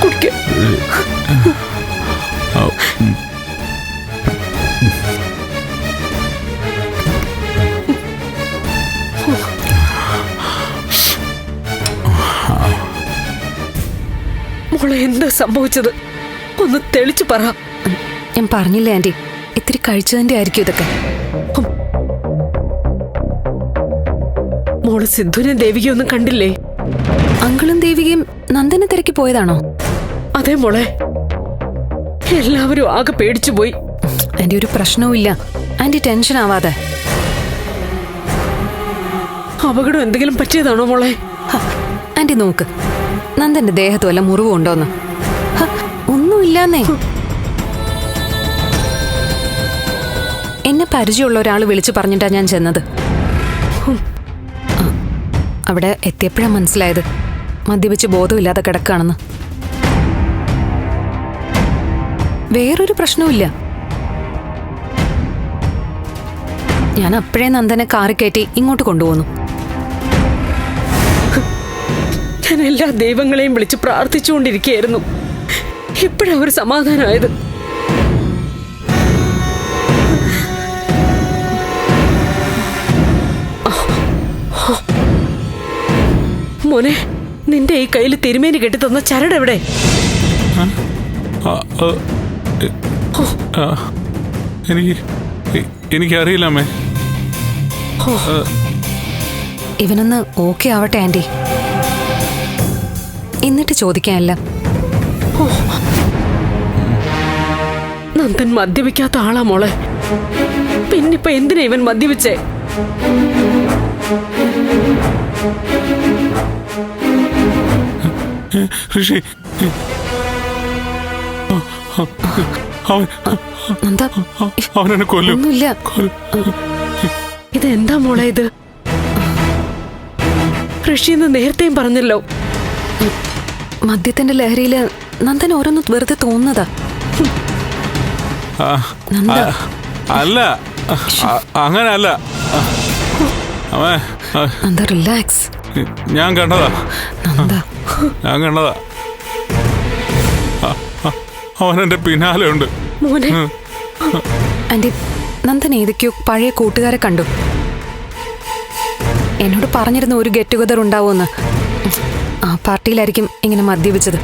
കുടിക്ക. മോളെ എന്താ സംഭവിച്ചത്? ഒന്ന് തെളിച്ചു പറ. ഞാൻ പറഞ്ഞില്ലേ ആന്റി, ഇത്തിരി കഴിച്ചതിന്റെ ആയിരിക്കും ഇതൊക്കെ. മോള് സിദ്ധുവിനെ ദേവികയും ഒന്നും കണ്ടില്ലേ? അങ്കിളും ദേവികയും നന്ദനെ തിരക്കി പോയതാണോ? അതെ മോളെ, എല്ലാവരും ആകെ പേടിച്ചു പോയി. ആന്റി, ഒരു പ്രശ്നവും ഇല്ല. ആന്റി ടെൻഷൻ ആവാതെ. അപകടം എന്തെങ്കിലും പറ്റിയതാണോ മോളെ? ആന്റി നോക്ക്, നന്ദന്റെ ദേഹത്ത് വല്ല മുറിവുണ്ടോന്ന്. ഒന്നുമില്ലാന്നേ. എന്നെ പരിചയമുള്ള ഒരാൾ വിളിച്ചു പറഞ്ഞിട്ടാ ഞാൻ ചെന്നത്. അവിടെ എത്തിയപ്പോഴാ മനസ്സിലായത് മദ്യപിച്ച് ബോധമില്ലാതെ കിടക്കുകയാണെന്ന്. വേറൊരു പ്രശ്നവുമില്ല. ഞാൻ അപ്പോഴേ നന്ദനെ കാറി കയറ്റി ഇങ്ങോട്ട് കൊണ്ടുപോന്നു. ഞാൻ എല്ലാ ദൈവങ്ങളെയും വിളിച്ച് പ്രാർത്ഥിച്ചുകൊണ്ടിരിക്കുകയായിരുന്നു. ഇപ്പോഴാ ഒരു സമാധാനമായത്. മോനെ, നിന്റെ ഈ കയ്യിൽ തിരുമേനി കെട്ടി തന്ന ചരട് എവിടെ? എനിക്കറിയില്ല അമ്മേ. ഇവനൊന്ന് ഓക്കെ ആവട്ടെ ആന്റി, എന്നിട്ട് ചോദിക്കാനല്ല. നന്ദൻ മദ്യപിക്കാത്ത ആളാ മോളെ. പിന്നിപ്പോ എന്തിനാ ഇവൻ മദ്യപിച്ചേ? ഋഷി, അവനെന്നെ കൊല്ലും. ഒന്നുമില്ല. ഇതെന്താ മോളെ ഇത്? ഋഷിന്ന് നേരത്തെയും പറഞ്ഞല്ലോ. മദ്യത്തിന്റെ ലഹരിയില് നന്ദൻ ഓരോന്ന് വെറുതെ തോന്നുന്നതാ. അല്ല, അങ്ങനല്ല. നന്ദ റിലാക്സ്. ഞാൻ കണ്ടതാ. അവനെന്റെ പിന്നാലെ ഉണ്ട്. ആന്റി, നന്ദൻ ഏതൊക്കെയോ പഴയ കൂട്ടുകാരെ കണ്ടു. എന്നോട് പറഞ്ഞിരുന്ന ഒരു ഗെറ്റ് ടുഗദർ ഉണ്ടാവുമെന്ന്. ആ പാർട്ടിയിലായിരിക്കും ഇങ്ങനെ മദ്യപിച്ചത്.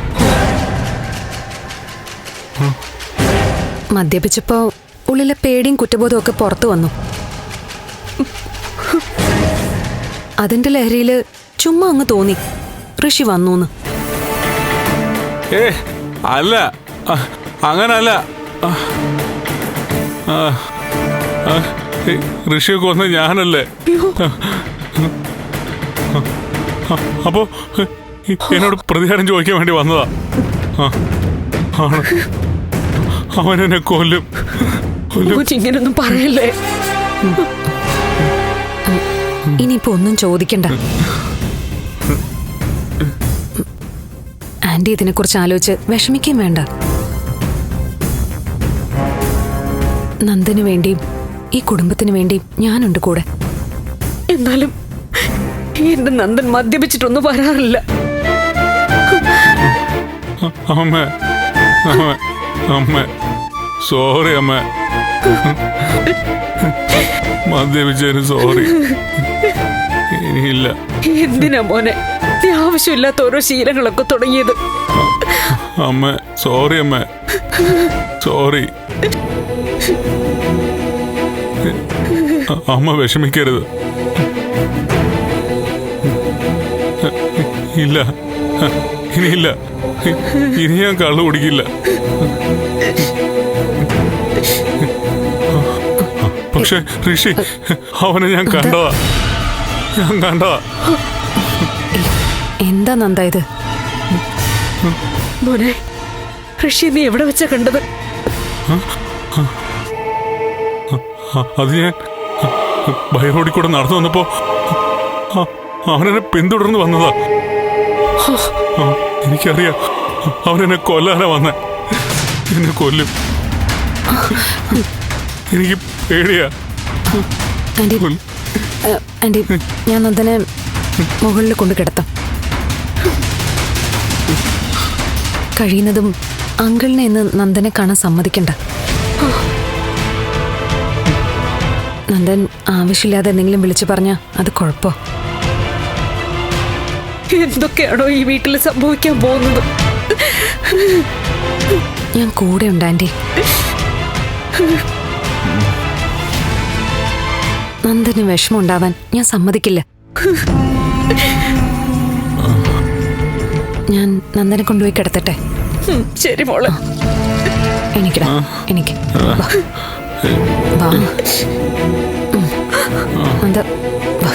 മദ്യപിച്ചപ്പോ ഉള്ളിലെ പേടിയും കുറ്റബോധവും ഒക്കെ പുറത്തു വന്നു. അതിന്റെ ലഹരിയില് ചുമ്മാ അങ്ങ് തോന്നി ഋഷി വന്നൂന്ന്. അല്ല, അങ്ങനല്ല. ഋഷിയെ കൊന്ന ഞാനല്ലേ? അപ്പോ എന്നോട് പ്രതികാരം ചോദിക്കാൻ വേണ്ടി വന്നതാ. അവനെന്നെ കൊല്ലും. ഇങ്ങനൊന്നും പറയല്ലേ. ഇനിയിപ്പോ ഒന്നും ചോദിക്കണ്ട ആന്റി. ഇതിനെക്കുറിച്ച് ആലോചിച്ച് വിഷമിക്കുകയും വേണ്ട. നന്ദന് വേണ്ടിയും ഈ കുടുംബത്തിന് വേണ്ടിയും ഞാനുണ്ട് കൂടെ. എന്നാലും എന്റെ നന്ദൻ മദ്യപിച്ചിട്ടൊന്നും വരാറില്ല. അമ്മ സോറി അമ്മ, മദ്യപിച്ചതിന് സോറി. ഇനിയില്ല. എന്തിനാ മോനെ നീ ആവശ്യമില്ലാത്ത ഓരോ ശീലങ്ങളൊക്കെ തുടങ്ങിയത്? അമ്മ സോറി, അമ്മ സോറി. അമ്മ വിഷമിക്കരുത്. ഇല്ല, ഇനിയില്ല. ഇനി ഞാൻ കള്ളു കുടിക്കില്ല. പക്ഷെ ഋഷി, അവനെ ഞാൻ കണ്ടതാ. എന്താ നന്ദ ഇത്? മോനെ, ഋഷി നീ എവിടെ വെച്ചാ കണ്ടത്? അത് ഞാൻ ബൈ റോഡിൽ കൂടെ നടന്നു വന്നപ്പോ അവനെന്നെ പിന്തുടർന്ന് വന്നതാ. എനിക്കറിയാം അവനെന്നെ കൊല്ലാനാ വന്നേ. എന്നെ കൊല്ലും. എനിക്ക് പേടിയാ. ആന്റി, ഞാൻ നന്ദനെ മുകളിൽ കൊണ്ട് കിടത്താം. കഴിയുന്നതും അങ്കിളിനെ ഇന്ന് നന്ദനെ കാണാൻ സമ്മതിക്കണ്ട. നന്ദൻ ആവശ്യമില്ലാതെ എന്തെങ്കിലും വിളിച്ചു പറഞ്ഞാ അത് കുഴപ്പോ. എന്തൊക്കെയാണോ ഈ വീട്ടിൽ സംഭവിക്കാൻ പോകുന്നത്? ഞാൻ കൂടെ ഉണ്ട് ആന്റി. നന്ദന് വിഷമം ഉണ്ടാവാൻ ഞാൻ സമ്മതിക്കില്ല. ഞാൻ നന്ദനെ കൊണ്ടുപോയി കിടത്തട്ടെ. ശരി മോളെ. എനിക്കിടാ, എനിക്ക് വാ. നന്ദ വാ.